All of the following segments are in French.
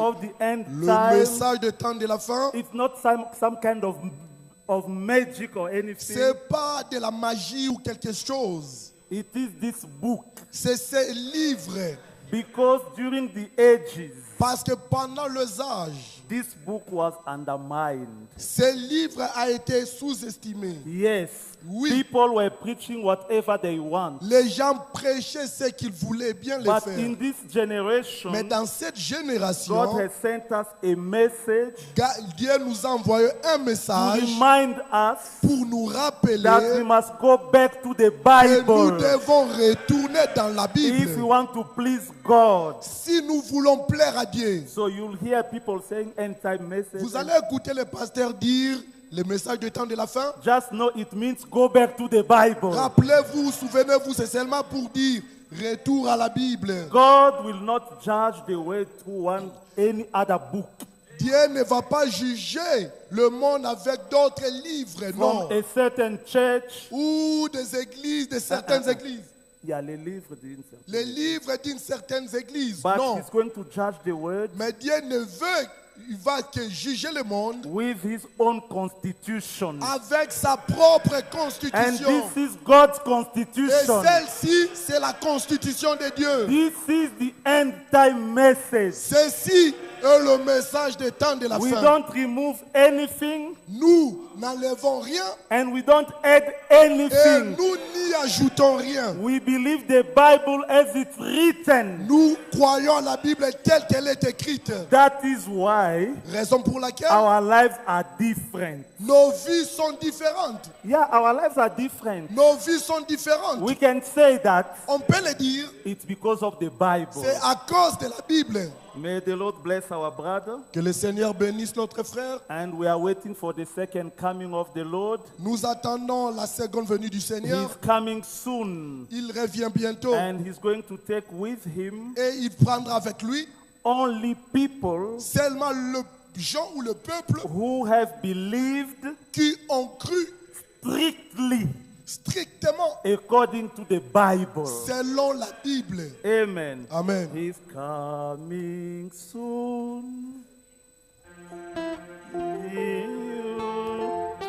of the end le time, message de temps de la fin, it's not some kind of magic or anything. c'est pas de la magie ou quelque chose. It is this book. C'est ces livres. Because during the ages, Parce que pendant les âges, this book was undermined. ce livre a été sous-estimé. Yes. Oui. People were preaching whatever they want. Les gens prêchaient ce qu'ils voulaient bien le But faire. in this generation, Mais dans cette génération, God has sent us a message Dieu nous a envoyé un to message remind us pour nous rappeler that we must go back to the que nous Bible devons retourner dans la if we Bible want to please God. si nous voulons plaire à Dieu. So you'll hear people saying end time message. Vous allez écouter les pasteurs dire le message du temps de la fin. Just know it means go back to the Bible. Rappelez-vous, souvenez-vous, c'est seulement pour dire retour à la Bible. God will not judge the way through any other book. Dieu ne va pas juger le monde avec d'autres livres, non. From a certain church. Ou des églises, de certaines églises. Il y a les livres d'une certaine. Les livres d'une certaine église, But non. he's going to judge the word Mais Dieu ne veut, il va que juger le monde with his own constitution. avec sa propre And constitution. this is God's Et constitution. celle-ci, c'est la constitution de Dieu. This is the end time message. Ceci est le message des temps de la We fin. don't remove anything Nous n'enlevons rien and we don't add et anything. nous n'y ajoutons rien. We believe the Bible as it's written. Nous croyons la Bible telle qu'elle est écrite. That is why Raison pour laquelle our lives are different. nos vies sont différentes. Yeah, our lives are different. Nos vies sont différentes. We can say that On peut le dire, it's because of the Bible. c'est à cause de la Bible. May the Lord bless our brother. Que le Seigneur bénisse notre frère. And we are waiting for the second coming of the Lord. Nous attendons la seconde venue du Seigneur. He's coming soon. Il revient bientôt And he's going to take with him et il prendra avec lui only people seulement le gens ou le peuple who have believed qui ont cru strictement according to the Bible. selon la Bible. Amen. Amen. He's coming soon.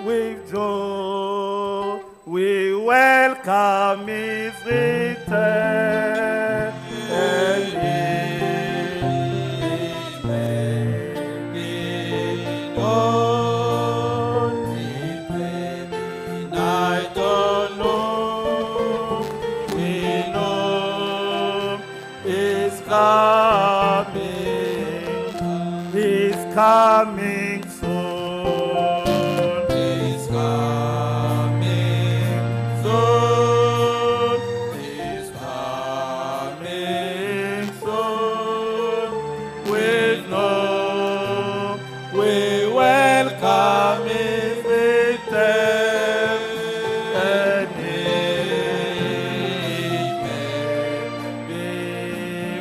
With joy, we welcome his return. And his name be known. I don't know. We know he's coming. He's coming soon. He's coming soon. He's coming soon. We welcome his return. And he may be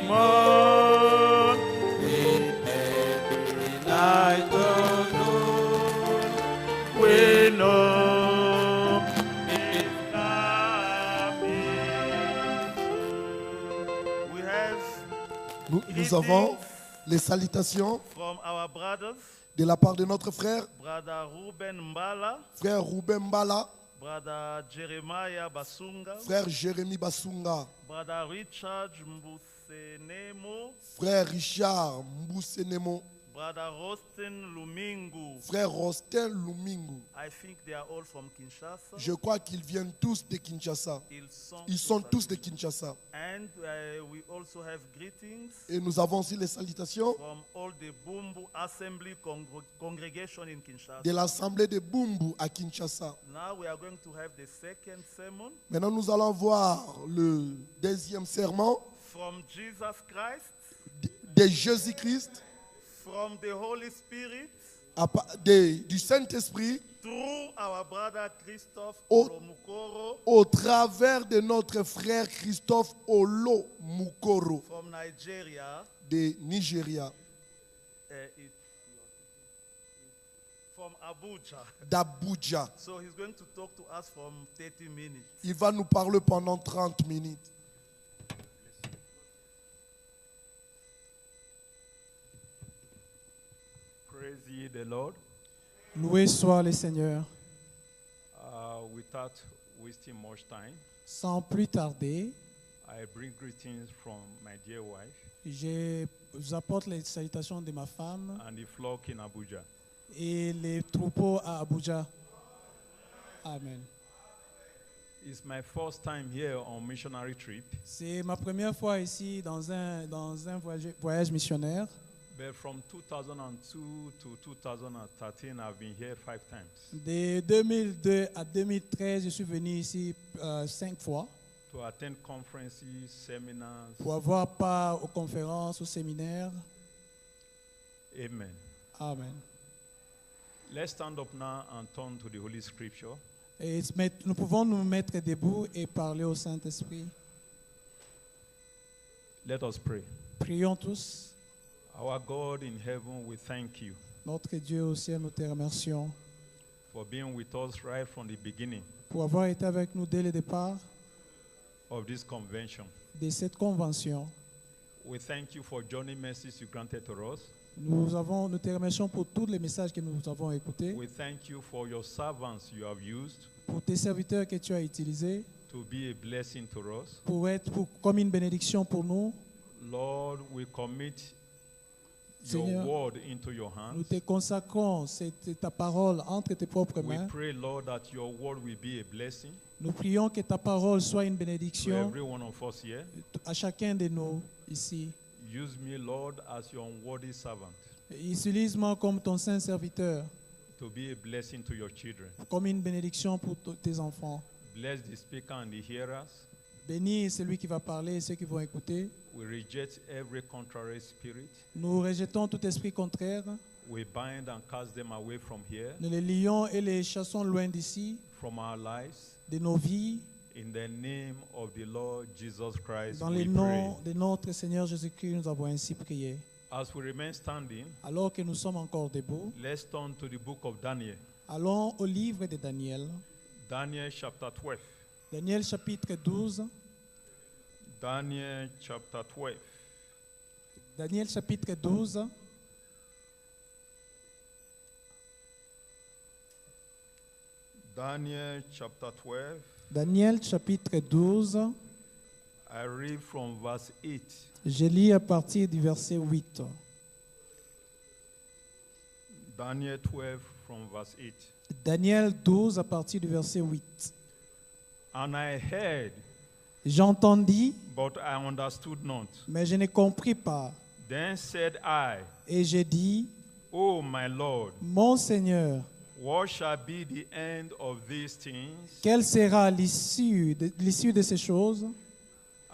more. Night or noon, we know it's coming. We have Nous avons les salutations from our brothers, de la part de notre frère, brother Ruben Mbala, frère Ruben Mbala, brother Jeremiah Basunga, frère Jérémy Basunga, brother Richard Mbusenemo, frère Richard Mbusenemo, brother Rosten Lumingu. frère Rosten Lumingu. I think they are all from Kinshasa. Je crois qu'ils viennent tous de Kinshasa. Ils sont tous de Kinshasa. And we also have greetings Et nous avons aussi les salutations from all the Bumbu Assembly congregation in Kinshasa. de l'Assemblée de Bumbu à Kinshasa. Now we are going to have the second sermon Maintenant, nous allons voir le deuxième serment from Jesus Christ, de Jésus-Christ, from the Holy Spirit, du Saint-Esprit, through our brother Christophe Au- Olomukoro au travers de notre frère Christophe Olo Mukoro from Nigeria, de Nigeria, from Abuja. d'Abuja. So he's going to talk to us from 30 minutes. Il va nous parler pendant 30 minutes. Praise ye the Lord. Loué soit le Seigneur. Without wasting much time, Sans plus tarder, I bring greetings from my dear wife je vous apporte les salutations de ma femme and the flock in Abuja. et les troupeaux à Abuja. Amen. It's my first time here on missionary trip, C'est ma première fois ici dans un voyage missionnaire. but from 2002 to 2013, I've been here 5 times De 2002 à 2013, je suis venu ici 5 fois to attend conferences, seminars. pour avoir part aux conférences, aux séminaires. Amen. Amen. Let's stand up now and turn to the Holy Scripture. Et nous pouvons nous mettre debout et parler au Saint-Esprit. Let us pray. Prions tous. Our God in heaven, we thank you Notre Dieu au ciel, nous te remercions for being with us right from the beginning pour avoir été avec nous dès le départ of this convention. de cette convention. We thank you for journey mercies you granted to us. Nous te remercions pour tous les messages que nous avons écoutés, We thank you for your servants you have used pour tes serviteurs que tu as utilisés, to be a blessing to us. comme une bénédiction pour nous. Lord, we commit Seigneur, your word into your nous hands. te consacrons ta parole entre tes propres We mains. pray, Lord, that your word will be a blessing Nous prions que ta parole soit une to bénédiction every one of us here. à chacun de nous ici. Use me, Lord, as your unworthy servant Utilise-moi comme ton saint serviteur, to be a blessing to your children. comme une bénédiction pour tes enfants. Bless the speaker and the hearers. Bénis celui qui va parler et ceux qui vont écouter. We reject every contrary spirit. Nous rejetons tout esprit contraire. We bind and cast them away from here, Nous les lions et les chassons loin d'ici, from our lives. de nos vies, In the name of the Lord Jesus Christ, dans we le pray. nom de notre Seigneur Jésus-Christ. Nous avons ainsi prié. As we remain standing, Alors que nous sommes encore debout, let's turn to the book of Daniel. allons au livre de Daniel. Daniel chapter 12. Daniel chapitre 12. Daniel chapter 12. Daniel chapitre 12. Daniel chapter 12. Daniel chapitre 12. I read from verse 8. Je lis à partir du verset 8. Daniel 12 from verse 8. Daniel 12 à partir du verset 8. And I heard, J'entendis, but I understood not. mais je ne compris pas. Then said I, Et j'ai dit, O my Lord, mon Seigneur, what shall be the end of these things? quelle sera l'issue de ces choses?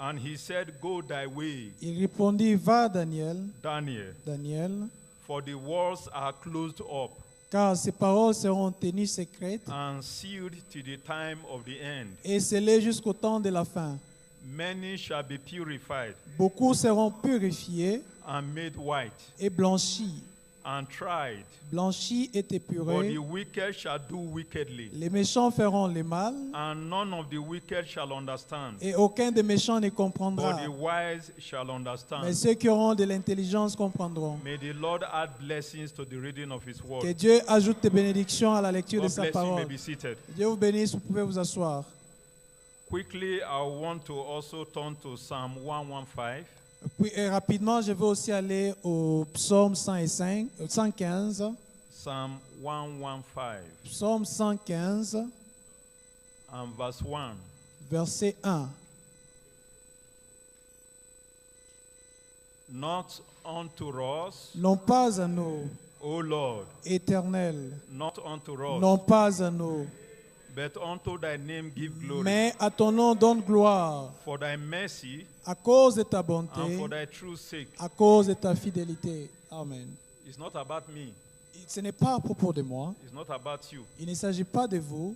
And he said, Go thy way, Il répondit, va Daniel, Daniel, for the words are closed up car ces paroles seront tenues secrètes and sealed to the time of the end. et scellées jusqu'au temps de la fin. Many shall be purified Beaucoup seront purifiés and made white et blanchis. and tried, Blanchis et but épurés. the wicked shall do wickedly, Les méchants feront le mal and none of the wicked shall understand, et aucun des méchants ne but comprendra. the wise shall Mais understand. ceux qui auront de l'intelligence comprendront. May the Lord add blessings to the reading of his Que word. Dieu ajoute des bénédictions à la lecture de God sa bless you. You may parole. be seated. Dieu vous bénisse, vous pouvez vous asseoir. Quickly, I want to also turn to Psalm 115. Puis, rapidement, je vais aussi aller au psaume 115. Psalm 115 Psaume 115, and verse 1. verset 1. Not unto us, Non pas à nous, O Lord, Éternel, not unto us, non pas à nous, but unto thy name give glory. mais à ton nom donne gloire, For thy mercy à cause de ta and bonté, for thy truth's sake. à cause de ta fidélité. Amen. It's not about me. Ce n'est pas à propos de moi. It's not about you. Il ne s'agit pas de vous.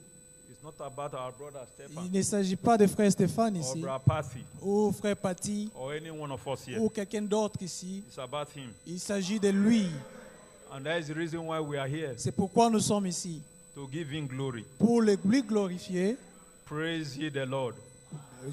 It's not about our brother Stephen Il ne s'agit pas de frère Stéphane or ici, brother Pathy ou frère Patty, or any one of us here. ou quelqu'un d'autre ici. It's about him. Il s'agit de lui. And that is the reason why we are here, C'est pourquoi nous sommes ici. to give him glory. Pour lui glorifier. Praise ye the Lord.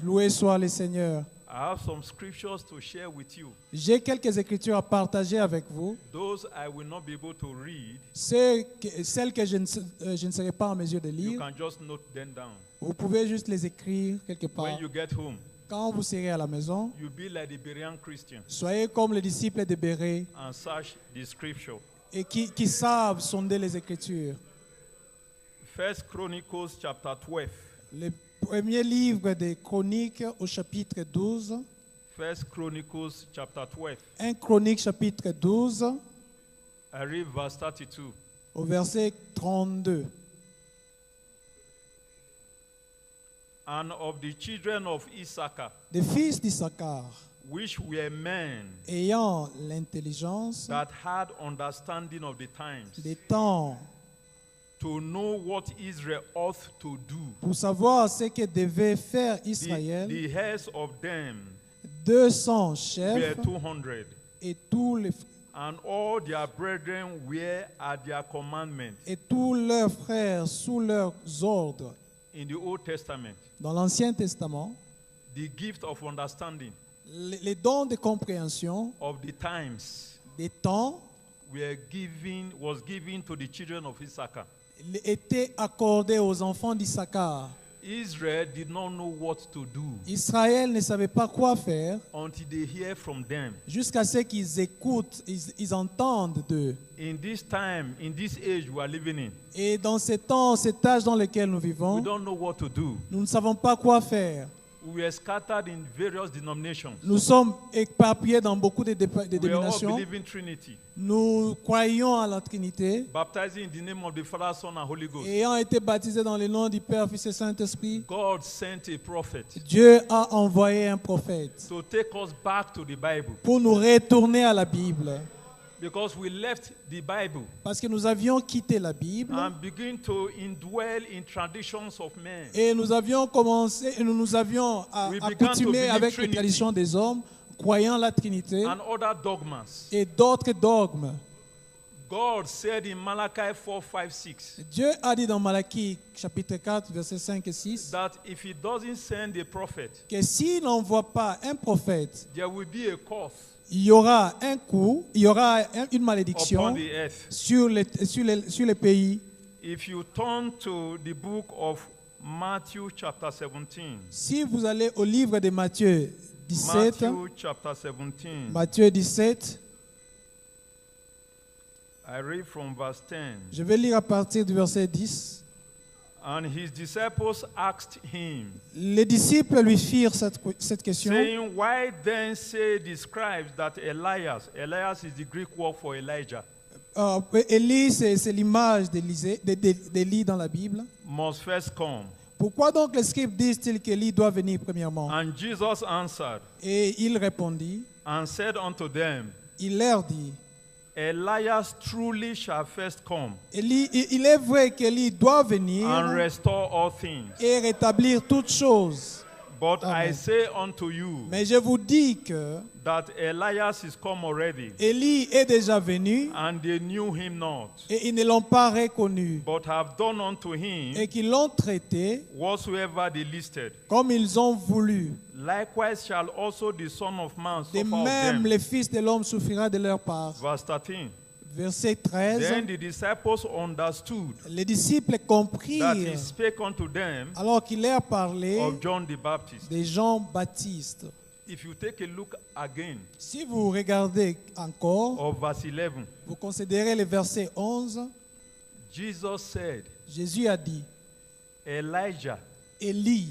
Loué soit le Seigneur. I have some scriptures to share with you. J'ai quelques écritures à partager avec vous. Those I will not be able to read. Celles que je ne serai pas en mesure de You lire, can just note them down. vous pouvez juste les écrire quelque part. When you get home, Quand vous serez à la maison, you'll be like the Berean Christian soyez comme les disciples de Bérée and search the scripture. et qui savent sonder les écritures. First Chronicles chapter 12. Le premier livre des Chroniques au chapitre 12. First Chronicles chapter 12. 1 Chronique chapitre 12 I read verse 32. au verset 32. And of the children of Issachar, Des fils d'Issachar, which were men ayant l'intelligence that had understanding of the times, des temps to know what Israel ought to do. pour savoir ce que devait faire The Israël, heads of them 200 were chefs 200, et tous and all their brethren were at their commandment. leurs frères sous leurs ordres. In the Old Testament, Dans l'Ancien Testament, the gift of understanding les dons de compréhension of the times des temps was given to the children of Issachar. étaient accordés aux enfants d'Issachar. Israel did not know what to do Israël ne savait pas quoi faire until they hear from them. jusqu'à ce qu'ils écoutent, ils entendent d'eux. In this time, in this age we are living in, Et dans ces temps, cet âge dans lequel nous we vivons, don't know what to do. nous ne savons pas quoi faire. We are scattered in various denominations. Nous sommes éparpillés dans beaucoup de We all dénominations. believe in Trinity, Nous croyons à la Trinité, baptizing in the name of the Father, Son, and Holy Ghost. ayant été baptisés dans le nom du Père, Fils et Saint-Esprit. God sent a prophet Dieu a envoyé un prophète to take us back to the Bible, pour nous retourner à la Bible. because we left the Bible Parce que nous avions quitté la Bible and begin to indwell in traditions of men. et nous avions commencé, nous nous avions We began to accoutumé believe avec les Trinity. traditions des hommes, croyant la Trinité And other dogmas. et d'autres dogmes. God said in Malachi 4, 5, 6 Dieu a dit dans Malachie chapitre 4, versets 5 et 6 that if he doesn't send a prophet, que s'il n'envoie pas un prophète, there will be a curse il y aura un coup, il y aura une malédiction upon the earth. sur les pays. If you turn to the book of Matthew chapter 17, Si vous allez au livre de Matthieu 17, Matthew chapter 17, Matthieu 17, I read from verse 10. je vais lire à partir du verset 10. And his disciples asked him, Les disciples lui firent cette question. saying, why then say the scribes that Elias is the Greek word for Elijah, Élie, c'est l'image d'Élie dans la Bible. must first come? Pourquoi donc les scribes disent-ils qu'Élie doit venir premièrement? And Jesus answered Et il répondit, and said unto them, il leur dit, Elias truly shall first come il est vrai qu'Élie doit venir and restore all things. et rétablir toutes choses. But I Amen. say unto you Mais je vous dis que that Elias is come already, Élie est déjà venu and they knew him not, et ils ne l'ont pas reconnu but have done unto et him qu'ils l'ont traité whatsoever they listed. comme ils ont voulu. Likewise shall also the Son of Man De suffer of même, them. les fils de l'homme souffrira de leur part. Verse 13. Verset 13. Then the disciples understood Les disciples that he comprirent spake unto them alors qu'il leur parlait of John the Baptist. de Jean-Baptiste. If you take a look again Si vous regardez encore, of verse 11, vous considérez le verset 11, Jesus said, Jésus a dit, Elijah Élie,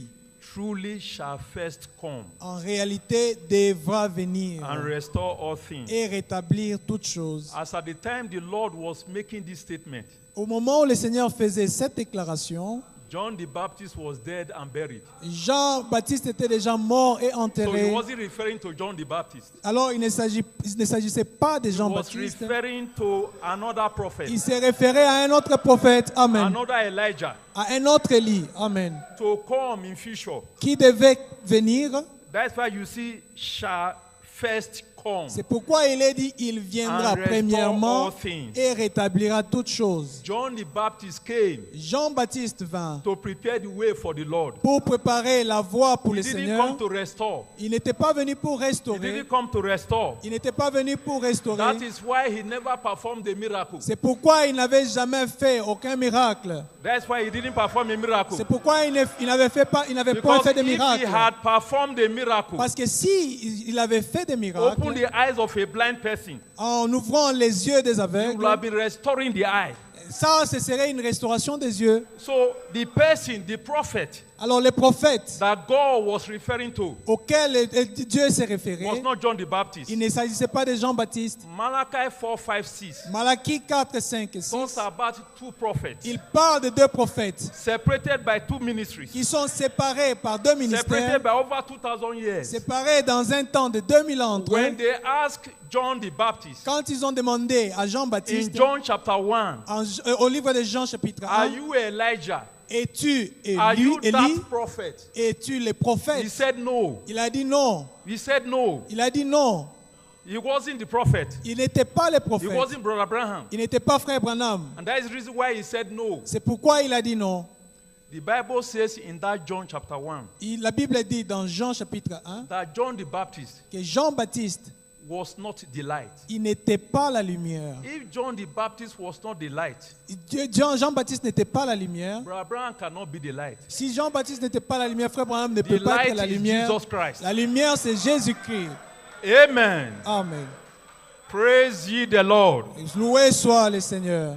truly shall first come en réalité, devra venir and restore all things. et rétablir toutes choses. As at the time the Lord was making this statement, Au moment où le Seigneur faisait cette déclaration, John the Baptist was dead and buried. Jean-Baptiste était déjà mort et So he enterré. wasn't referring to John the Baptist. Alors, il ne s'agissait pas de He was Jean-Baptiste. referring to another prophet, Il s'est référé à un autre prophète, Amen, another Elijah, à un autre Élie, Amen, to come in future. qui devait venir. That's why you see shall first come C'est pourquoi il est dit, il viendra and restore premièrement all things. et rétablira toutes choses. John the Baptist came Jean-Baptiste vint to prepare the way for the Lord. pour préparer la voie pour He le didn't Seigneur. come to restore. Il n'était pas venu pour He restaurer. didn't come to restore. Il n'était pas venu pour restaurer. That is why he never performed a miracle. C'est pourquoi il n'avait jamais fait aucun miracle. That's why he didn't perform a miracle. C'est pourquoi il n'avait pas Because fait de if he miracles. had performed a miracle, Parce que si il avait fait des open miracles, the eyes of a blind person, en ouvrant les yeux des he aveugles, would have been restoring the eye. ça, ce serait une restauration des yeux. So the person, the prophet Alors les prophètes that God was referring to auxquels Dieu s'est référé, was not John the Baptist. il ne s'agissait pas de Jean-Baptiste. Malachi 4, 5, 6 Malachie 4, 5 et 6, talks about two prophets il parle de deux prophètes separated by two ministries, qui sont séparés par deux ministères, separated by over 2,000 years. séparés dans un temps de 2000 ans entre eux. When they asked John the Baptist Quand ils ont demandé à in Jean-Baptiste, John chapter 1, au livre de Jean chapitre are 1, you Elijah? es-tu Are you Élie? that prophet? Es-tu les He prophètes? said no. Il a dit non. He said no. Il a dit non. He wasn't the prophet. Il n'était pas le He prophète. wasn't Brother Abraham. Il n'était pas frère Branham. And that is the reason why he said no. C'est pourquoi il a dit non. The Bible says in that John chapter 1 La Bible dit dans Jean chapitre 1 that John the Baptist que Jean-Baptiste, was not the light. il n'était pas la lumière. If John the Baptist was not the light, Jean-Baptiste n'était pas la lumière. Brother Abraham cannot be the light. Si Jean-Baptiste n'était pas la lumière, frère Branham ne The peut pas être light la is lumière. Jesus Christ. La lumière, c'est Jésus-Christ. Amen. Amen. Praise ye the Lord. Loué soit le Seigneur.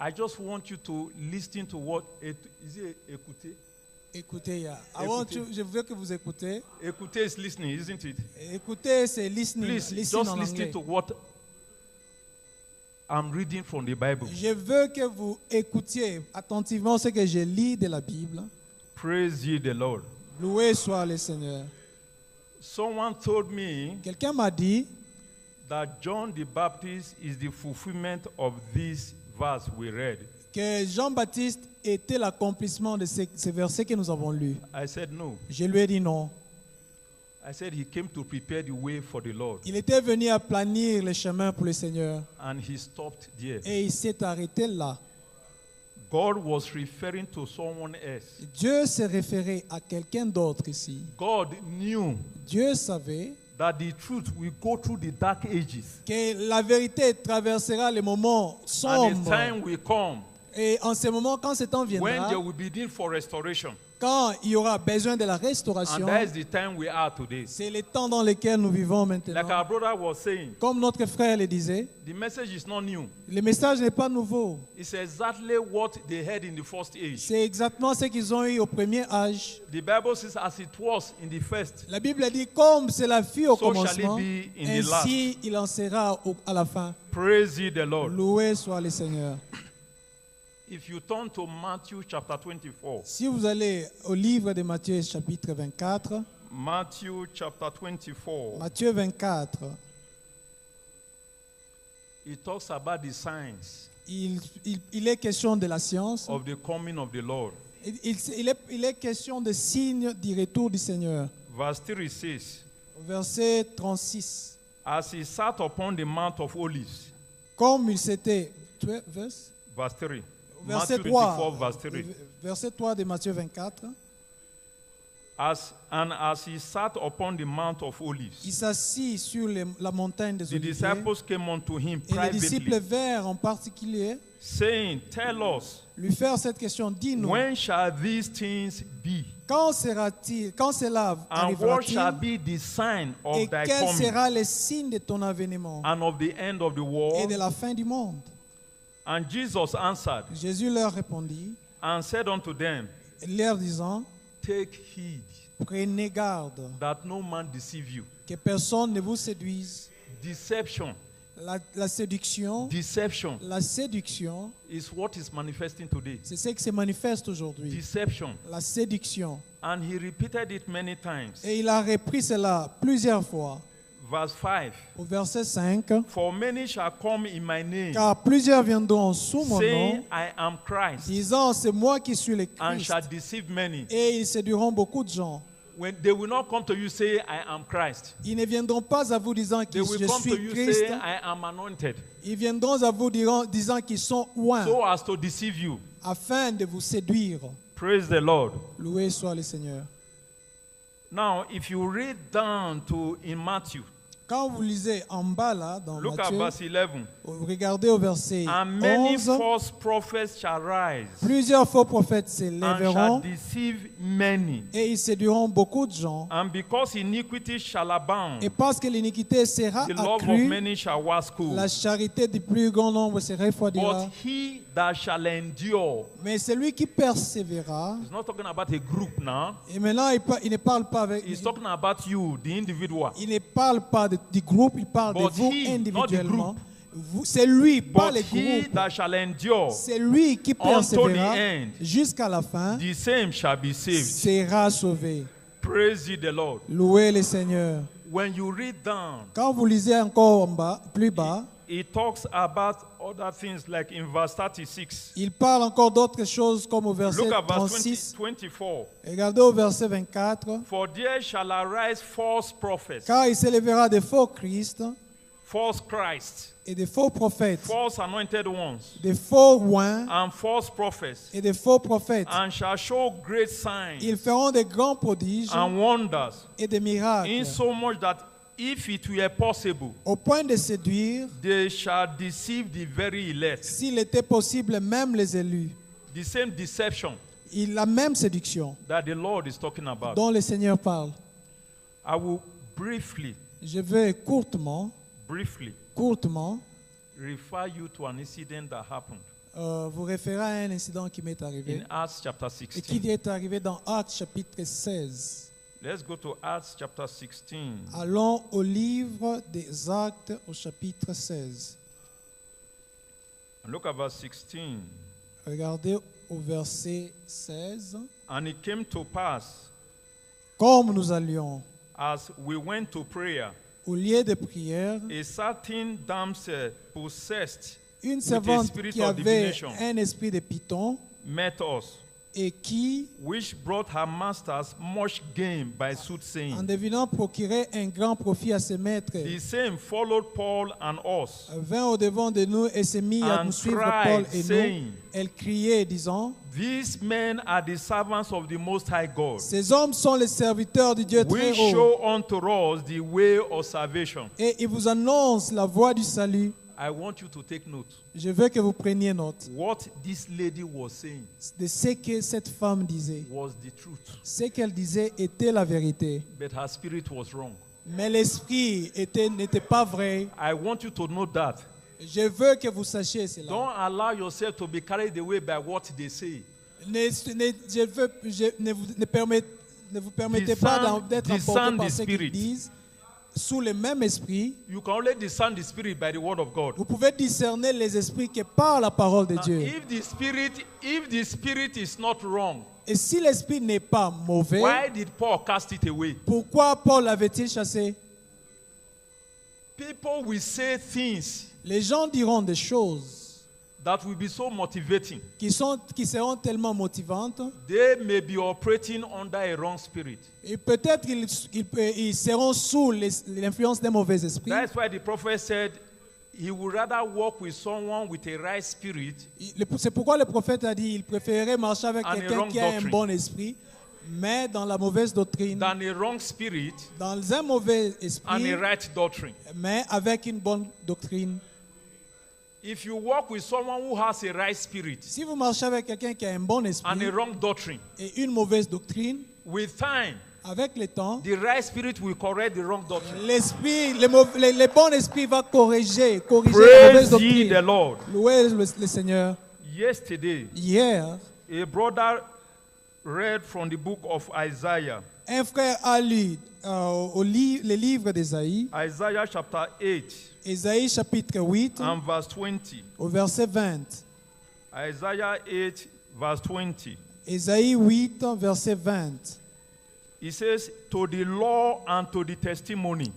I just want you to listen to what is it écouter? Écoutez, Écoutez. je veux que vous écoutez. Écouter is listening, isn't it? Écoutez, c'est listening. Please Listen just en listen anglais. to what I'm reading from the Bible. Je veux que vous écoutiez attentivement ce que je lis de la Bible. Praise ye the Lord. Loué soit le Seigneur. Someone told me Quelqu'un m'a dit that John the Baptist is the fulfillment of this verse we read. que Jean-Baptiste était l'accomplissement de ces versets que nous avons lus. I said no. Je lui ai dit non. I said he came to prepare the way for the Lord, Il était venu à planir le chemin pour le Seigneur and he stopped there. et il s'est arrêté là. God was referring to someone else. Dieu s'est référé à quelqu'un d'autre ici. God knew Dieu savait that the truth will go through the dark ages, que la vérité traversera les moments and the sombres. time will come Et en ce moment, quand ce temps when viendra, there will be need for restoration. quand il y aura besoin de la And restauration, that is the time we are today. c'est le temps dans lequel nous vivons Like maintenant. our brother was saying, Comme notre frère le disait, the message is not new. le message n'est pas nouveau. It's exactly what they had in the first age. C'est exactement ce qu'ils ont eu au premier âge. The Bible says, as it was in the first, La Bible dit, comme cela fut au So shall commencement, it be in the ainsi il en sera à la fin. praise ye the Lord. Loué soit le Seigneur. If you turn to Matthew chapter 24, Si vous allez au livre de Matthieu chapitre 24, Matthew chapter 24, Matthieu 24, it talks about the signs il est question de la science. of the coming of the Lord. Il est question de signes du retour du Seigneur. Verse 3 says, Verset 36. as he sat upon the Mount of Olives, Comme il s'était... Verse verse 3, Verset Matthew 3. 24, verse 3. Verset 3 de Matthieu 24. As he sat upon the Mount of Olives, Il s'assit sur la montagne des the Oliviers. disciples came unto him Et les disciples privately, vinrent en particulier saying, tell us, lui faire cette question. Dis-nous, when shall these things be? quand cela And what shall arrivera-t-il? be the sign of Et thy quel coming sera le signe de ton avènement and of the end of the et world? de la fin du monde? And Jesus answered Jésus leur répondit, and said unto them, leur disant, take heed prenez garde that no man deceive you. que personne ne vous séduise. Deception, La séduction, deception la séduction, is what is manifesting today. c'est ce qui se manifeste aujourd'hui. Deception. La séduction. And he repeated it many times. Et il a repris cela plusieurs fois. Verse 5, Au verset 5, for many shall come in my name, car plusieurs viendront sous mon saying, nom, I am Christ, disant, c'est moi qui suis le and Christ. shall deceive many. Et ils séduiront beaucoup de gens. when they will not come to you say, I am Christ. Ils ne viendront pas à vous disant They que will je come to suis you Christ. say, I am anointed, Ils viendront à vous disant qu'ils sont oints so as to deceive you. afin de vous séduire. Praise the Lord. Loué soit le Seigneur. Now, if you read down to in Matthew, Quand vous lisez en bas là, dans look at Matthieu, verse 11. regardez au verset And many 11, false prophets shall rise plusieurs faux prophètes and shall s'élèveront deceive many. et ils séduiront beaucoup de gens. And because iniquity shall abound, Et parce que l'iniquité sera the love of accrue, many shall wax cool. la charité du plus grand nombre se refroidira. But he that shall endure, Mais celui qui persévérera, he's not talking about a group now. et maintenant il ne parle pas avec, He's talking about you, the individual. il ne parle pas du groupe, il parle de But vous he, not the individuellement. group. C'est lui, pas But les he groupes. that shall endure, C'est lui qui unto the persévérera end, jusqu'à la fin, the same shall be saved. sera sauvé. Praise ye the Lord. Louez le Seigneur. When you read down, Quand vous lisez encore en bas, plus bas, it talks about other things like in verse 36. il parle encore d'autres choses comme au verset Look at verse 36. 24. Regardez au verset 24. For there shall arise false prophets, Car il s'élèvera des faux Christ false Christ, et des faux prophètes, false anointed ones, des faux rois and false prophets, et des faux prophètes. and shall show great signs Ils feront des grands prodiges and wonders, et des miracles, insomuch that if it were possible, au point de séduire, they shall deceive the very elect. s'il était possible, même les élus. The same deception La même séduction that the Lord is talking about. dont le Seigneur parle. I will briefly Je vais courtement refer you to an incident that happened vous référer à un incident qui m'est arrivé in Acts chapter et qui 16. est arrivé dans Actes chapitre 16. Let's go to Acts chapter 16. Allons au livre des Actes au chapitre 16. And look at verse 16. Regardez au verset 16. And it came to pass, Comme nous allions as we went to prayer, au lieu de prière, a certain damsel possessed une with a servante spirit qui of avait divination un esprit de python met us, et qui, which brought her masters much gain by en soothsaying. devinant procurer un grand profit à ses maîtres, The same followed Paul and us, vint au-devant de nous et se mit à and nous suivre, cried, Paul et saying, nous. Elle criait, disant, These men are the servants of the Most High God, ces hommes sont les serviteurs du Dieu très which haut, show unto us the way of salvation. et ils vous annoncent la voie du salut. I want you to take note. Je veux que vous preniez note What this lady was saying de ce que cette femme disait. was the truth, Ce qu'elle disait était la vérité, but her spirit was wrong. mais l'esprit n'était pas vrai. I want you to know that. Je veux que vous sachiez cela. Don't allow yourself to be carried away by what they say. Ne vous permettez pas d'être emporté par ce qu'ils disent. Sous le même esprit, You can only discern the spirit by the word of God. vous pouvez discerner les esprits que par la parole de Now, Dieu. if the spirit is not wrong, Et si l'esprit n'est pas mauvais, why did Paul cast it away? pourquoi Paul l'avait-il chassé? People will say things Les gens diront des choses that will be so motivating. qui seront tellement motivantes, They may be operating under a wrong spirit. et peut-être ils seront sous l'influence des mauvais esprits. That's why the prophet said he would rather walk with someone with a right spirit C'est pourquoi le prophète a dit il préférait marcher avec And a quelqu'un wrong qui a un doctrine. bon esprit, mais dans la mauvaise doctrine, than a wrong spirit dans un mauvais and esprit, a right doctrine. mais avec une bonne doctrine. If you walk with someone who has a right spirit Si vous marchez avec quelqu'un qui a un bon and esprit a wrong doctrine, et une mauvaise doctrine, with time, avec le temps, the right spirit will correct the wrong doctrine. l'esprit, le bon esprit va corriger la mauvaise Praise ye the doctrine. Lord. Louez le Seigneur. Yesterday, Hier, a brother read from the book of Isaiah, un frère a lu le livre d'Ésaïe, Isaiah chapter 8 Ésaïe chapitre 8, and verse 20. au verset 20. Isaiah 8 verse 20. Ésaïe 8, verset 20. It says, to the law and to the testimony,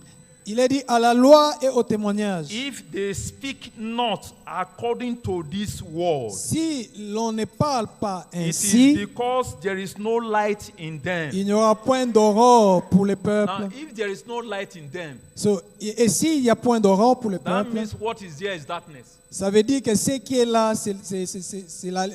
Il est dit à la loi et au témoignage. If they speak not according to this word, Si l'on ne parle pas it is ainsi, because there is no light in them. il n'y aura point d'aurore pour le Now, peuple. if there is no light in them, Et s'il n'y a point d'aurore pour le that peuple, means what is there is darkness. ça veut dire que ce qui est là, c'est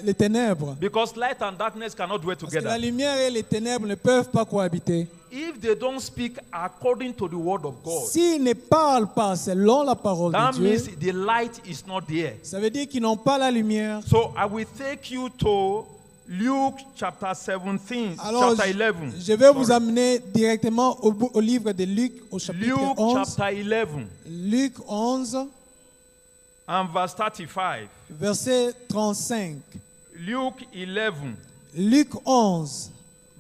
les ténèbres. Because light and darkness cannot dwell Parce que la together. lumière et les ténèbres ne peuvent pas cohabiter. If they don't speak according to the word of God, S'ils ne parlent pas selon la parole that de means Dieu, the light is not there. ça veut dire qu'ils n'ont pas la lumière. So I will take you to Luke chapter 17, Alors, chapter 11. je vais vous amener directement au livre de Luc, au chapitre Luke 11. chapter 11 Luc 11, and verse 35. verset 35. Luke 11, Luc 11,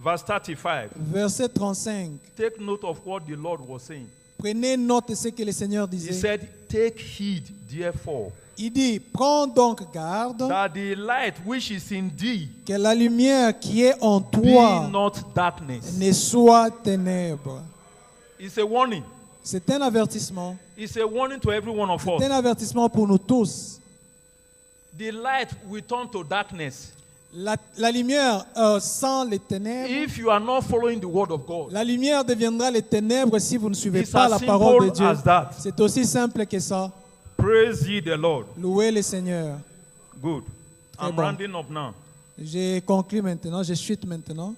verse 35. verset 35. Take note of what the Lord was saying. Prenez note de ce que le Seigneur He disait. said, take heed, therefore, Il dit, prends donc garde that the light which is in thee que la lumière qui est en be toi not darkness. ne soit ténèbres. It's a warning. C'est un avertissement. It's a warning to every one of C'est un us. avertissement pour nous tous. The light will turn to darkness La lumière sans les ténèbres, if you are not following the word of God. la lumière deviendra les ténèbres si vous ne suivez It's pas as la parole de simple Dieu. as that. C'est aussi simple que ça. Praise ye the Lord. Louez le Seigneur. Good. I'm bon. rounding up now. J'ai conclu maintenant, je chute maintenant.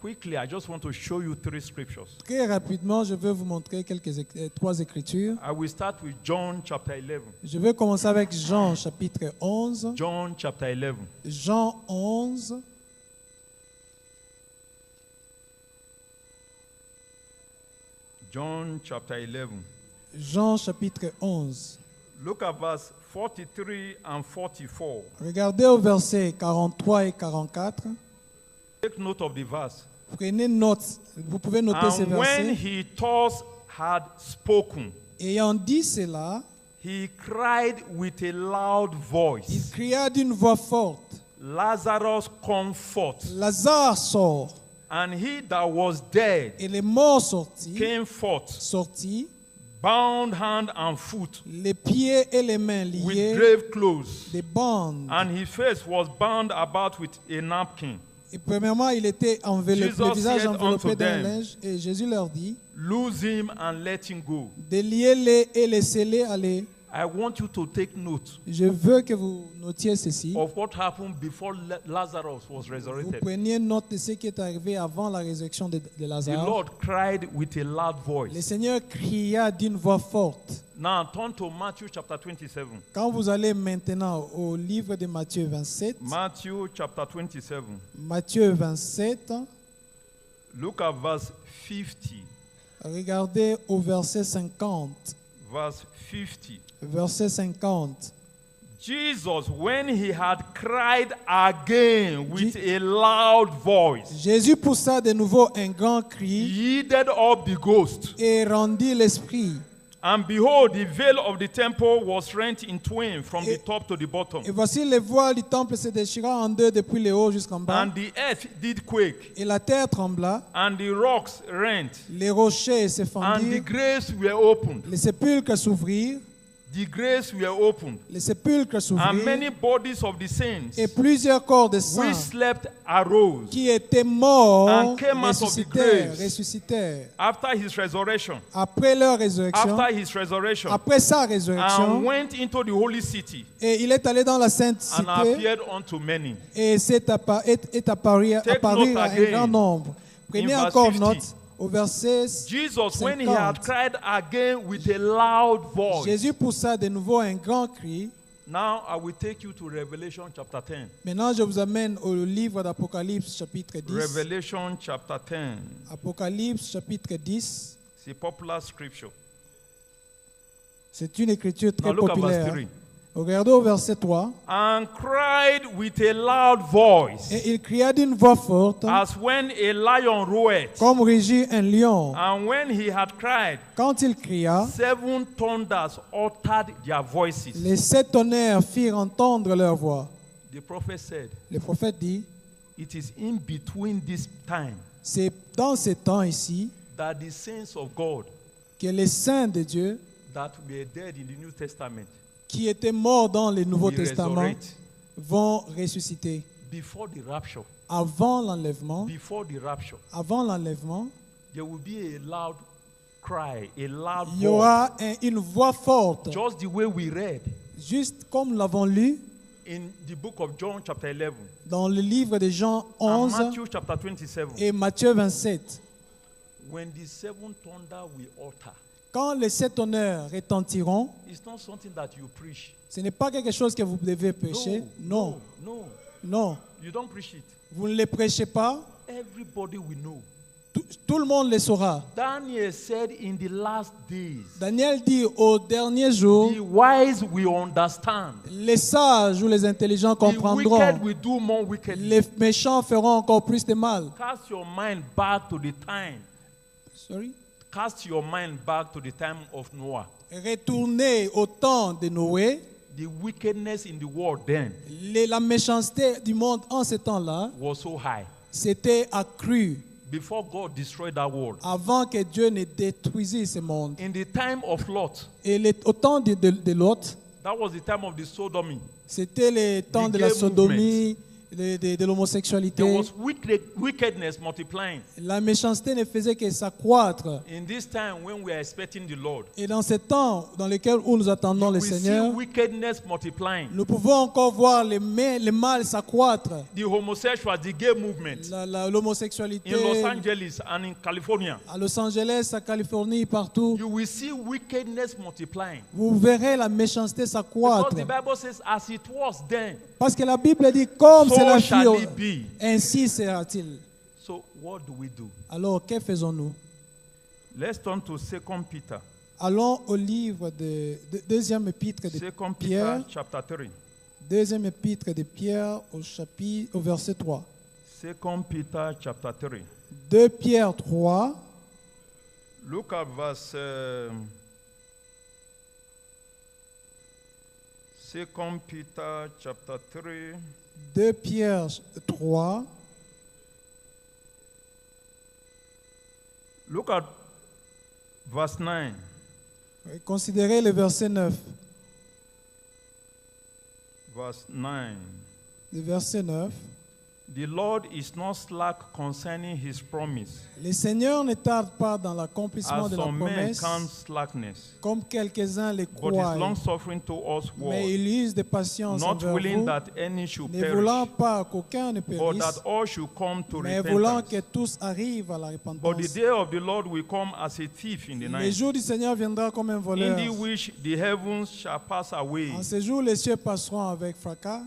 Quickly, I just want to show you 3 scriptures. Très rapidement, je vais vous montrer 3 écritures. I will start with John chapter 11. Je vais commencer avec Jean chapitre 11. John chapter 11. Jean 11. John chapter 11. Jean chapitre 11. Look at verse 43 and 44. Regardez au verset 43 et 44. Take note of the verse. Prenez note, vous pouvez noter ces And when versets. he thus had spoken, Ayant dit cela, he cried with a loud il voice, cria d'une voix forte, Lazarus, come forth. Lazare sort. And he that was dead Et les morts sortis, sortit, bound hand and foot les pieds et les mains with liés, grave clothes, des bandes. and his face was bound about with a napkin. Et premièrement, il était enveloppé, Jesus le visage said enveloppé unto d'un them, linge. Et Jésus leur dit, Loose him and let him go. déliez-les et laissez-les aller. I want you to take note Je veux que vous notiez ceci. of what happened before Lazarus was Vous resurrected. preniez note de ce qui est arrivé avant la résurrection de The Lazare. Lord cried with a loud Le voice. Seigneur cria d'une voix forte. Now turn to Matthew chapter 27. Quand vous allez maintenant au livre de Matthieu 27, Matthew chapter 27. Matthieu 27, Look at verse 50. regardez au verset 50. Verse 50. Verset 50. Jesus, when he had cried again with a loud voice, Jésus poussa de nouveau un grand cri yielded up the ghost. et rendit l'esprit. And behold, the veil of the temple was rent in twain from the top to the bottom. Et voici les voiles du temple se déchira en deux depuis le haut jusqu'en bas. And the earth did quake, Et la terre trembla, and the rocks rent, les rochers se and the fendirent, graves were opened. les sépulcres s'ouvrirent, The graves were opened, les sépulcres and s'ouvrirent, many bodies of the saints et plusieurs corps de which saints slept arose qui étaient morts and came out of the graves. ressuscitèrent. after his resurrection. Après leur résurrection, After his resurrection, après sa and résurrection, went into the holy city et il est allé dans la sainte and cité appeared unto many. et est apparu Take à note un again. grand nombre. Prenez In verse encore 50. note au verset Jesus, when he 50. had cried again with a loud voice. Jésus poussa de nouveau un grand cri. Now I will take you to Revelation chapter 10. Maintenant, je vous amène au livre d'Apocalypse, chapitre 10. Revelation chapter 10. Apocalypse, chapitre 10. It's a popular scripture. C'est une écriture très Now look at verse populaire. 3. Regardez au verset 3. And cried with a loud voice, Et il cria d'une voix forte, as when a lion roareth. comme rugit un lion. And when he had cried, Quand il cria, 7 thunders uttered their voices. les 7 tonnerres firent entendre leur voix. The prophet said, Le prophète dit, it is in between this time c'est dans ces temps ici that the saints of God que les saints de Dieu that were dead in the New Testament qui étaient morts dans le Nouveau will Testament resurrect vont ressusciter. before the rapture. Avant l'enlèvement, Before the rapture, there will be a loud cry, a loud y voice. aura une voix forte, Just the way we read juste comme nous l'avons lu in the book of John chapter 11 dans le livre de Jean and 11 Matthew chapter 27. et Matthieu 27. When the seven thunder will utter, Quand les 7 honneurs retentiront, it's not something that you preach. ce n'est pas quelque chose que vous devez prêcher. Non, no. non. You don't preach it. Vous ne les prêchez pas. Everybody will know. Tout le monde le saura. Daniel said in the last days, Daniel dit au dernier jour, the wise will understand. les sages ou les intelligents The wicked comprendront. will do more wickedly. Les méchants feront encore plus de mal. Cast your mind back to the time. Sorry? Cast your mind back to the time of Noah. Retournez au temps de Noé. The wickedness in the world then La méchanceté du monde en ce temps-là, was so high. c'était accru Before God destroyed that world. avant que Dieu ne détruisît ce monde. In the time of Lot, Et au temps de Lot, that was the time of the sodomy. c'était le temps The de la gay sodomie, de l'homosexualité. There was wickedness multiplying. La méchanceté ne faisait que s'accroître. In this time when we are expecting the Lord, Et dans ce temps dans lequel où nous attendons le we see Seigneur, wickedness multiplying. nous pouvons encore voir le mal s'accroître. The homosexual, the gay movement L'homosexualité in Los Angeles and in California. à Los Angeles, à Californie, partout. You will see wickedness multiplying. Vous verrez la méchanceté Because s'accroître. the Bible says, as it was then, Parce que la Bible dit, comme so cela shall fut, it be. ainsi sera-t-il. So what do we do? Alors, que faisons-nous? Let's turn to 2 Peter. Allons au livre de deuxième épître de 2 Peter Pierre. chapter 3. Deuxième épître de Pierre au verset 3. 2 Peter chapter 3. 2 Pierre 3. Look at verse 2 Peter chapter 3. 2 Pierre 3. Look at verse 9. Considérez le verset 9. Verse 9. Le verset 9. The Lord is not slack concerning his promise, Le Seigneur ne tarde pas dans l'accomplissement as de la some men promesse, count slackness, comme quelques-uns le but is croient. long suffering towards Mais word, il use de patience not envers willing vous, that any should ne voulant perish, pas qu'aucun ne but périsse, that all should come to mais voulant que repentance. tous arrivent à la But the repentance. day of the Lord will come as a thief in the Le night, jour du Seigneur viendra comme un in voleur. the which the heavens shall pass away En ce jour, les cieux passeront avec fracas,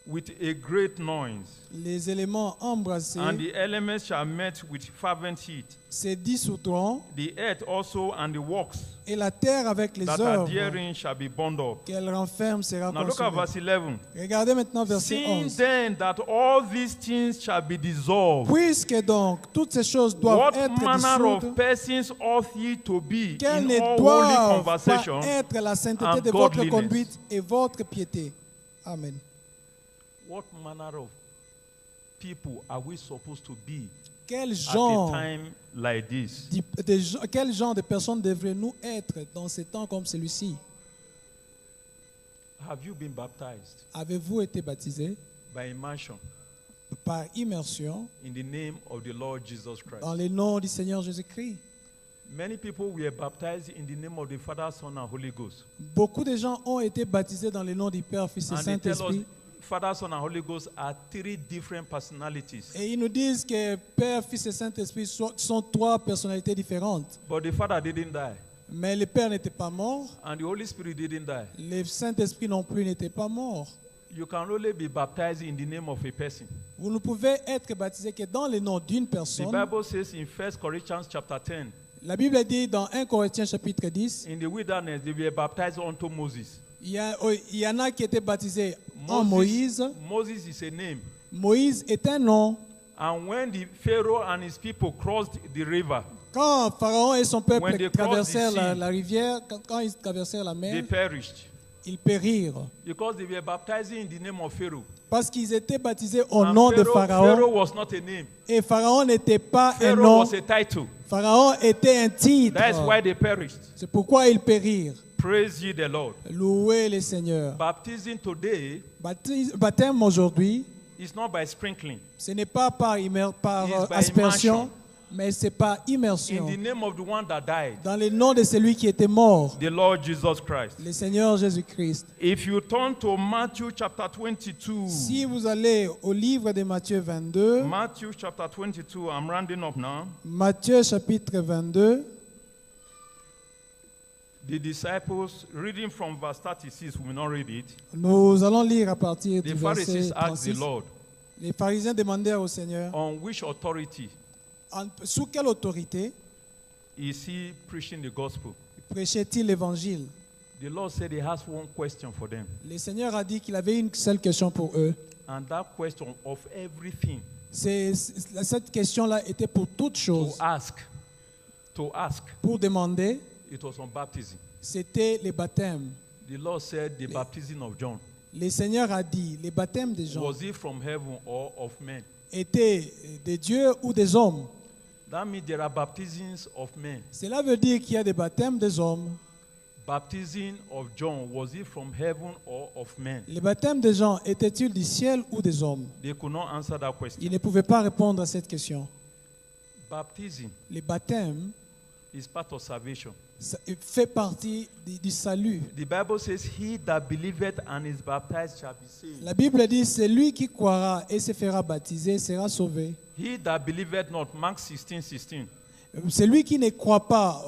with a great noise, les éléments embrassés and the elements shall melt with fervent heat. se dissoudront, The earth also and the works et la terre avec les that are œuvres therein shall be burned up. qu'elle renferme sera Now look at consumée. verse 11. Regardez maintenant verset Seeing 11. then that all these things shall be dissolved, Puisque donc toutes ces choses doivent what être manner of dissoutes, persons ought ye to be qu'elles in ne all holy doivent pas conversation être la sainteté and de votre godliness? conduite et votre piété. Amen. What manner of people are we supposed to be Quel at a genre, time like this? quel genre de personnes devrions-nous être dans ces temps comme celui-ci? Have you been baptized Avez-vous été baptisé by immersion par immersion in the name of the Lord Jesus Christ? dans le nom du Seigneur Jésus-Christ? Many people were baptized in the name of the Father, Son, and Holy Ghost. Beaucoup de gens ont été baptisés dans le nom du Père, Fils et And they tell us Saint-Esprit. Father, Son, and Holy Ghost are three different personalities. Et ils nous disent que Père, Fils et Saint-Esprit sont trois personnalités différentes. But the Father didn't die, Mais le Père n'était pas mort. and the Holy Spirit didn't die. Le Saint-Esprit non plus n'était pas mort. You can only be baptized in the name of a person. Vous ne pouvez être baptisé que dans le nom d'une The personne. Bible says in 1 Corinthians chapter 10, La Bible dit dans 1 Corinthiens chapitre 10, in the wilderness they were baptized unto Moses. il y en a qui étaient baptisés en Moïse. Moses is a name. Moïse est un nom. And when the Pharaoh and his people crossed the river, Quand Pharaon et son When peuple they crossed traversèrent the sea, la rivière, quand ils traversèrent la they mer, perished. Ils périrent. because they were baptizing in the name of Pharaoh. Parce qu'ils étaient baptisés au And nom de Pharaoh Pharaon. was not a name. Et Pharaon n'était pas un Pharaoh nom. was a title. Pharaon était un titre. That's why they perished. C'est pourquoi ils périrent. Praise ye the Lord. Louez le Seigneur. Baptism today Baptême aujourd'hui, is not by sprinkling. ce n'est pas par It's by aspersion, immersion. mais c'est par In immersion. the name of the one that died, Dans le nom de celui qui était mort, the Lord Jesus Christ. le Seigneur Jésus-Christ. If you turn to Matthew chapter 22, Si vous allez au livre de Matthieu 22, Matthew chapter 22, I'm rounding up now. Matthieu chapitre 22, The disciples, reading from verse 36, we will not read it. nous allons lire à partir The du verset Pharisees asked the 36. Lord, Les pharisiens demandèrent au Seigneur, on which authority sous quelle autorité is he preaching the gospel? prêchait-il l'évangile? The Lord said he has one question for them. Le Seigneur a dit qu'il avait une seule question pour eux. And that question of everything Cette question-là était pour toutes choses. to ask, Pour demander, it was on baptism. c'était les baptêmes. The Lord said the baptism of John, Le Seigneur a dit, les baptêmes des gens was it from heaven or of men? étaient des dieux ou des hommes. That means there are baptisms of men. Cela veut dire qu'il y a des baptêmes des hommes. Baptism of John, was it from heaven or of men? Les baptêmes des gens étaient-ils du ciel ou des hommes? They could not answer that question. Ils ne pouvaient pas répondre à cette question. Baptism Les baptêmes is part of salvation. ça fait partie du salut. The Bible says, he that believeth and is baptized shall be saved. La Bible dit, celui qui croira et se fera baptiser sera sauvé. He that believeth not, Mark 16:16. Celui qui ne croit pas,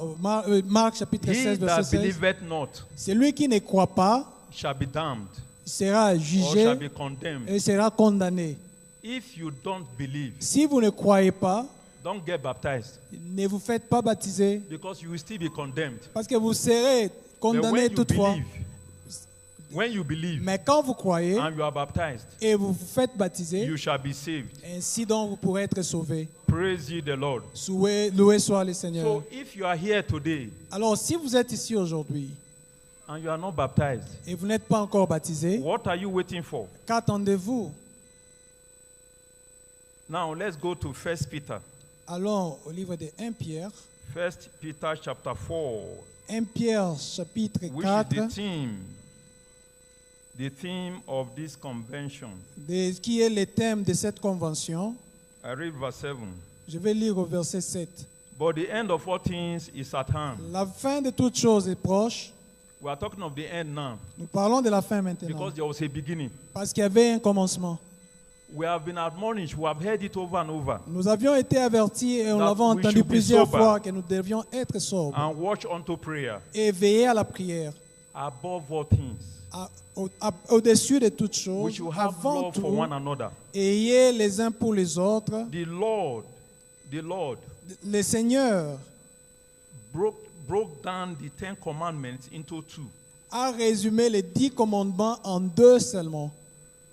Marc chapitre He 16, that verset 16, believeth not celui qui ne croit pas shall be damned sera or jugé shall be condemned. et sera condamné. If you don't believe, Si vous ne croyez pas, don't get baptized ne vous faites pas baptiser because you will still be condemned. parce que vous serez But condamné toutefois. when you believe Mais quand vous croyez and you are baptized, et vous vous faites baptiser, you shall be saved. ainsi donc vous pourrez être sauvés. Praise ye the Lord. Loué soit le Seigneur. So if you are here today Alors si vous êtes ici aujourd'hui and you are not baptized, et vous n'êtes pas encore baptisé, what are you waiting for? qu'attendez-vous? Now let's go to 1 Peter. Allons au livre de 1 Pierre. 1 Peter chapter 4, 1 Pierre chapitre which 4, is the theme of this convention. qui est le thème de cette convention. I read verse 7. Je vais lire au verset 7. But the end of all things is at hand. La fin de toutes choses est proche. We are talking of the end now Nous parlons de la fin maintenant. because there was a beginning. Parce qu'il y avait un commencement. We have been admonished, we have heard it over and over, Nous avions été avertis et on That l'avons we entendu should be plusieurs sober. fois que nous devions être sobres and watch unto prayer et veiller à la prière. above all things. Au-dessus de toutes We choses, should have avant love for tout, one another. ayez les uns pour les autres. The Lord Le Seigneur broke down the 10 commandments into two. a résumé les 10 commandements en 2 seulement.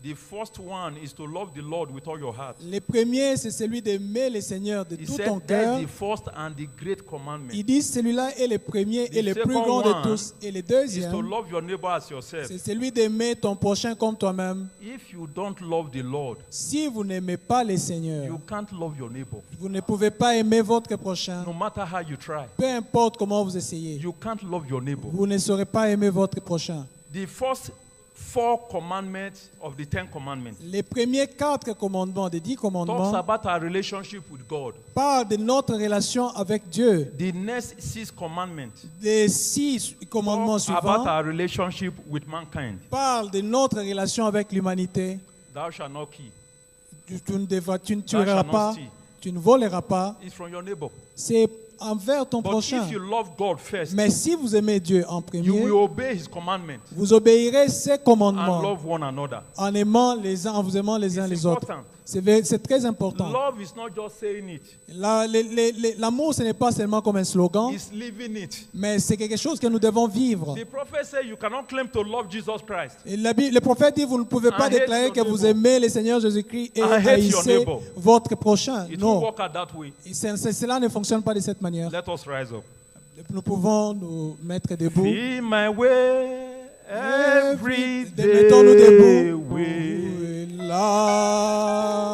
The first one is to love the Lord with all your heart. Le premier, c'est celui d'aimer le Seigneur de He tout said ton that's cœur. the first and the great commandment. Il dit celui-là est le premier et The le plus second grand de one tous. Et le Is to deuxième, love your neighbor as yourself. c'est celui d'aimer ton prochain comme toi-même. If you don't love the Lord, Si vous n'aimez pas le Seigneur, you can't love your neighbor. vous ne pouvez pas aimer votre prochain. No matter how you try, Peu importe comment vous essayez, you can't love your neighbor. vous ne saurez pas aimer votre prochain. The first 4 commandments of the 10 commandments Les premiers 4 commandements, des 10 talks commandements, about our relationship with God. parlent de notre relation avec Dieu. The next 6 commandments Les 6 commandements talk about suivants our relationship with mankind. parlent de notre relation avec l'humanité. Thou shalt not kill. Tu ne Thou shalt tueras not pas, steal. tu ne voleras pas. It's from your neighbor. C'est envers ton But prochain. if you love God first, Mais si vous aimez Dieu en you premier, will obey His commandments vous obéirez ses and commandements love one another. en aimant les uns, en vous aimant les uns It's les autres. important. C'est très important. Love is not just saying it, L'amour, ce n'est pas seulement comme un slogan, it's living it. mais c'est quelque chose que nous devons vivre. The prophet said you cannot claim to love Jesus Christ Et le prophète dit, vous ne pouvez pas And hate déclarer your que vous neighbor. aimez le Seigneur Jésus-Christ et And hate your haïssez neighbor. votre prochain. It Non, will work out that way. cela ne fonctionne pas de cette manière. Let us rise up. Nous pouvons nous mettre debout. Feel my way Every Mettons-nous day debout. we Love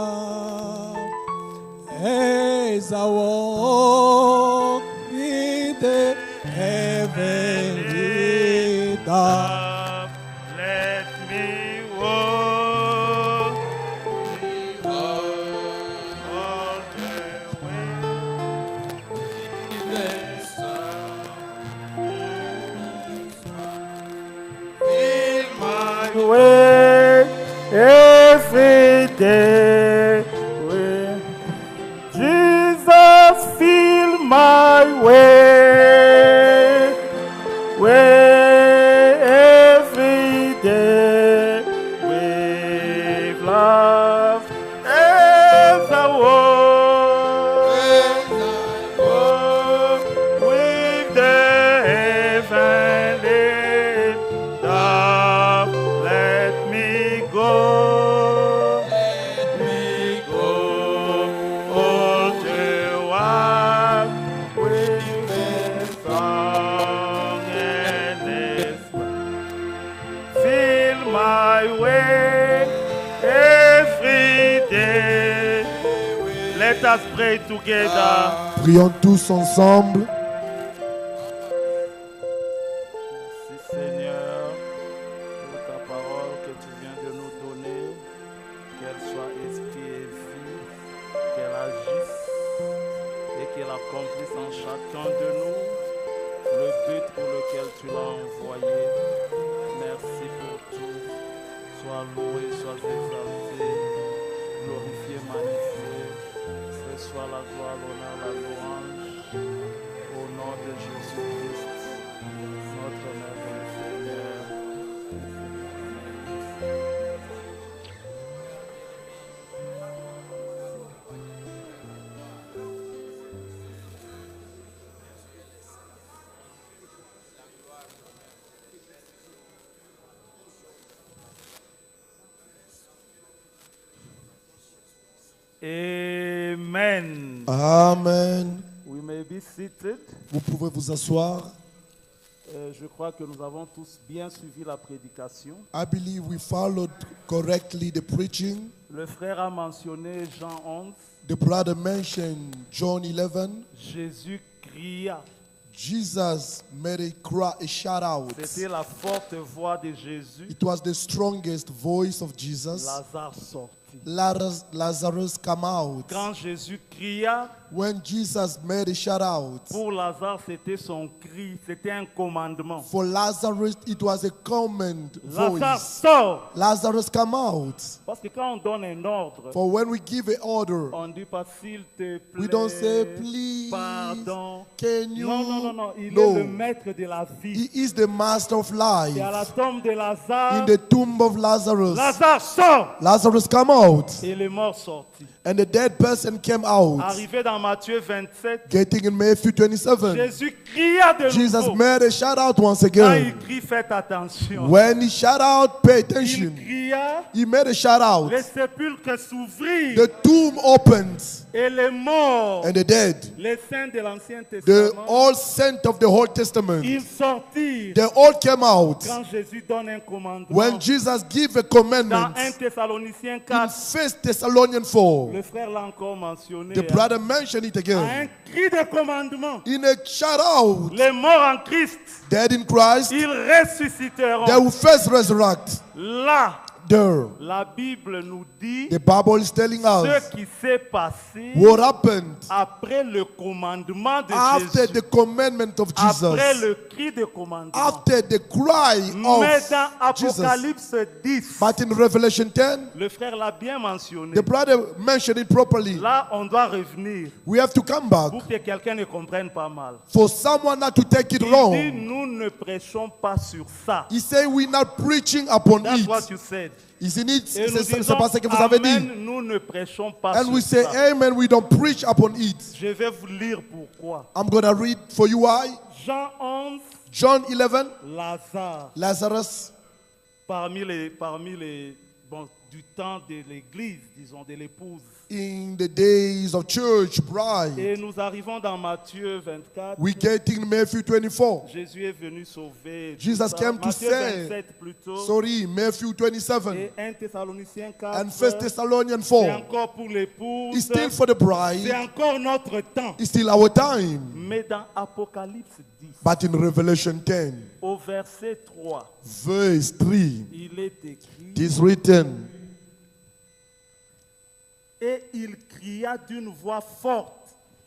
as I walk in the heavenly dark. let me walk all the way. In my way every day. Jesus, fill my way every day with love as I walk with the heavenly dove. Let me go. All the while with the song and this fill my way every day. Let us pray together. Prions tous ensemble. Merci Seigneur pour ta parole que tu viens de nous donner, qu'elle soit esprit et vie, qu'elle agisse et qu'elle accomplisse en chacun de nous le but pour lequel tu l'as envoyé. Merci pour tout. Sois loué, sois exalté, glorifié, magnifié. Reçois la gloire, l'honneur, la louange au nom de Jésus-Christ, notre merveilleux Seigneur. Amen. Amen. We may be seated. Vous pouvez vous asseoir. Je crois que nous avons tous bien suivi la prédication. I believe we followed correctly the preaching. Le frère a mentionné Jean 11. The brother mentioned John 11. Jésus cria. Jesus made a cry, a shout out. C'était la forte voix de Jésus. It was the strongest voice of Jesus. Lazare sortit. Lazarus came out. Quand Jésus cria, When Jesus made a shout out, pour Lazare, c'était son cri, c'était un commandement. for Lazarus it was a command Lazare voice. sort. Lazarus come out. Parce que quand on donne un ordre, For when we give an order, on dit pas s'il te plaît, we don't say please, pardon. can you? Non, non, non, non. Il est No. le maître de la vie. He is the master of life. Et à la tombe de In Lazare, the tomb of Lazarus, Lazare sort. Lazarus come out, Et le mort sortit. and the dead person came out. Arrivé dans Matthieu 27, Getting in Matthew 27, Jésus cria de Jesus nouveau. made a shout out once Quand il again. crie, faites attention. When he shout out, pay Il attention. cria, He made a shout out. les sépulcres s'ouvrirent The tomb opened, et les morts, and the dead, les saints de l'Ancien the Testament, all saints of the Old Testament, ils sortirent. they all came out. Quand Jésus donne un commandement, When Jesus gave a dans commandment 1 Thessaloniciens in 4, 1 Thessalonians 4, le frère l'a encore mentionné, the brother mentioned it à again. un cri de commandement, In a shout out, les morts en Christ, dead in Christ, ils ressusciteront. they will first resurrect. Là, There, la Bible nous dit the Bible is telling us ce qui s'est passé what happened après le commandement de after Jésus, the commandment of après Jesus, le cri de commandement. after the cry Mais dans of Jesus. Apocalypse 10, But in Revelation 10, le frère l'a bien mentionné. the brother mentioned it properly. Là, on doit revenir We have to come back pour que quelqu'un ne comprenne pas mal. for someone not to take it Il dit, wrong. nous ne prêchons pas sur ça. He said we're not preaching upon That's it. what you said. Isn't it? Et nous C'est disons, pas ce que vous avez dit. Amen, nous ne prêchons pas And sur we say, ça. amen, we don't preach upon it. Je vais vous lire pourquoi. I'm going to read for you why. Jean 11, John 11, Lazare, Lazarus, parmi les du temps de l'église, disons, de l'épouse. In the days of church bride. Et nous arrivons dans Matthieu 24. We get in Matthew 24. Jésus est venu sauver. Jesus came to Matthieu save. 27 plutôt. Sorry, Matthew 27. Et 1 Thessaloniciens 4. And 1 Thessalonians C'est 4. encore pour l'épouse. It's still for the C'est bride. encore notre temps. It's still our time. Mais dans Apocalypse 10, But in Revelation 10, au verset 3, verse 3, il est écrit: it is written, et il cria d'une voix forte,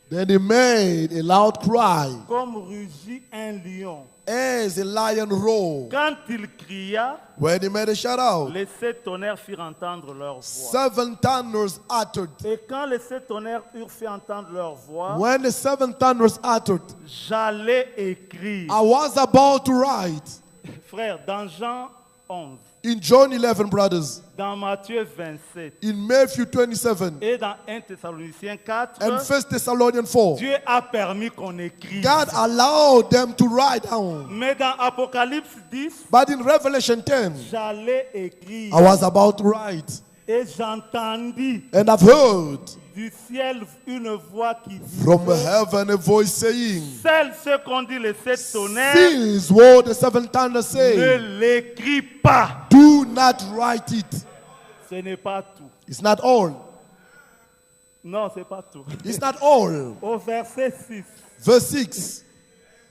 then he made a loud cry, comme rugit un lion. as a lion roared. Quand il cria, When he made a shout out, les 7 tonnerres firent entendre leur voix. 7 thunders uttered. Et quand les 7 tonnerres eurent fait entendre leur voix, When the 7 thunders uttered, j'allais écrire. I was about to write. Frère, dans Jean 11, In John 11, brothers, dans Matthieu 27 in Matthew 27, et dans 1 Thessaloniciens 4, and 1 Thessalonians 4, Dieu a permis qu'on écrive. God allowed them to write down. Mais dans Apocalypse 10, But in Revelation 10, j'allais écrire. I was about to write. Et j'entendis And I've heard du ciel une voix qui dit: from heaven a voice saying, seuls ceux qu'on dit les 7 tonnerres, This is what the 7 thunders ne say. l'écris pas. Do not write it. Ce n'est pas tout. It's not all. Non, c'est pas tout. It's not all. Au verset 6, Verse 6.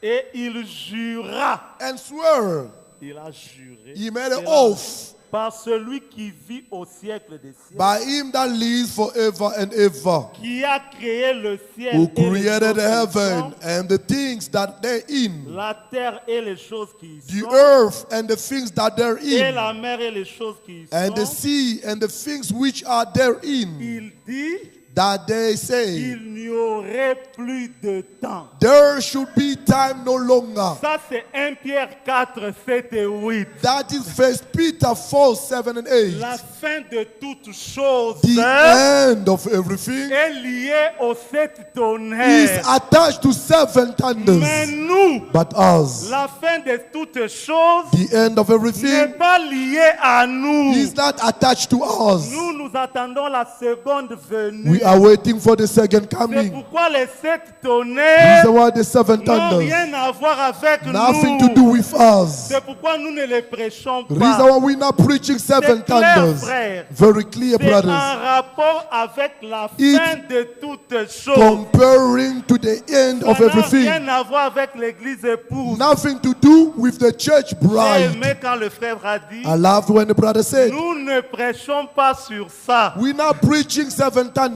et il jura, And swear, il a juré, he made an cela oath par celui qui vit au siècle des siècles, by him that lives forever and ever, qui a créé le ciel who et les created choses qui heaven sont, and the things that they're in, la terre et les choses qui y the sont, earth and the things that they're et in, la mer et les choses qui y and the sont. sea and the things which are therein, Il dit: that they say, il n'y aurait plus de temps. there should be time no longer. Ça, c'est 1 Pierre 4, 7 et 8. That is 1 Peter 4, 7 and 8. La fin de toutes choses The end of everything est liée aux 7 is tonnerres. attached to 7 Mais thunders. nous, But us, la fin de toutes choses the end of n'est everything pas liée à nous. is not attached to us. Nous attendons la seconde venue. We are waiting for the second C'est coming. pourquoi les 7 This tonnerres is why the 7 n'ont thunders, rien à voir avec nothing nous. to do with us. C'est pourquoi nous ne les prêchons The pas. reason why we're not preaching 7 C'est clair, thunders. frère. Very clear, C'est en brothers. rapport avec la It fin de toutes choses. Comparing to the end Ça of n'a everything. rien à voir avec l'église épouse. Nothing to do with the church J'ai bride. aimé quand le frère a dit: I loved when the brother said, nous ne prêchons pas sur ça. we're not preaching 7 thunders.